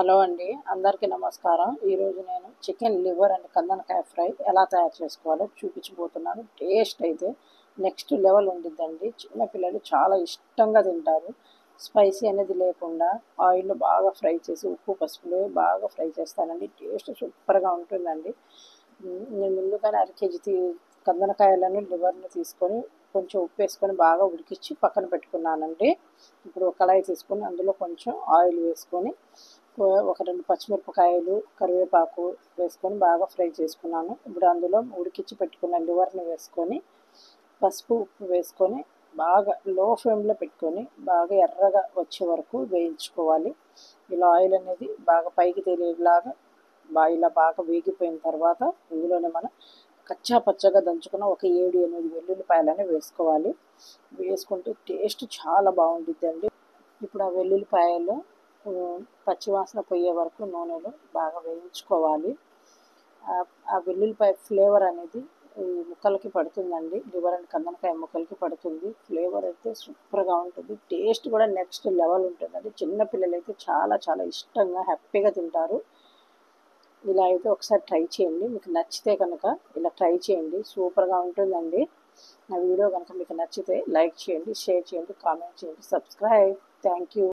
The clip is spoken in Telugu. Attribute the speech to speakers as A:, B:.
A: హలో అండి, అందరికీ నమస్కారం. ఈరోజు నేను చికెన్ లివర్ అండ్ కందనకాయ ఫ్రై ఎలా తయారు చేసుకోవాలో చూపించబోతున్నాను. టేస్ట్ అయితే నెక్స్ట్ లెవెల్ ఉండిద్దండి. చిన్నపిల్లలు చాలా ఇష్టంగా తింటారు. స్పైసీ అనేది లేకుండా ఆయిల్లో బాగా ఫ్రై చేసి ఉప్పు పసుపులో బాగా ఫ్రై చేస్తానండి. టేస్ట్ సూపర్గా ఉంటుందండి. నేను ముందుగానే అర కేజీ కందనకాయలను లివర్ని తీసుకొని కొంచెం ఉప్పు వేసుకొని బాగా ఉడికించి పక్కన పెట్టుకున్నానండి. ఇప్పుడు ఒక కళాయి తీసుకొని అందులో కొంచెం ఆయిల్ వేసుకొని ఒక 2 పచ్చిమిరపకాయలు కరివేపాకు వేసుకొని బాగా ఫ్రై చేసుకున్నాను. ఇప్పుడు అందులో ఉడికించి పెట్టుకున్న లివర్ని వేసుకొని పసుపు ఉప్పు వేసుకొని బాగా లో ఫ్లేమ్లో పెట్టుకొని బాగా ఎర్రగా వచ్చే వరకు వేయించుకోవాలి. ఇలా ఆయిల్ అనేది బాగా పైకి తేలేలాగా ఇలా బాగా వేగిపోయిన తర్వాత ఇందులోనే మనం కచ్చా పచ్చగా దంచుకున్న ఒక 7-8 వెల్లుల్లిపాయలని వేసుకోవాలి. వేసుకుంటే టేస్ట్ చాలా బాగుంటుందండి. ఇప్పుడు ఆ వెల్లుల్లిపాయలు పచ్చివాసన పోయే వరకు నూనెలో బాగా వేయించుకోవాలి. ఆ వెల్లుల్లిపాయ ఫ్లేవర్ అనేది ఈ ముక్కలకి పడుతుందండి. లివర్ అండ్ కందనకాయ ముక్కలకి పడుతుంది. ఫ్లేవర్ అయితే సూపర్గా ఉంటుంది. టేస్ట్ కూడా నెక్స్ట్ లెవెల్ ఉంటుందండి. చిన్నపిల్లలు అయితే చాలా చాలా ఇష్టంగా హ్యాపీగా తింటారు. ఇలా అయితే ఒకసారి ట్రై చేయండి. మీకు నచ్చితే కనుక ఇలా ట్రై చేయండి. సూపర్గా ఉంటుందండి. నా వీడియో కనుక మీకు నచ్చితే లైక్ చేయండి, షేర్ చేయండి, కామెంట్ చేయండి, సబ్స్క్రైబ్. Thank you.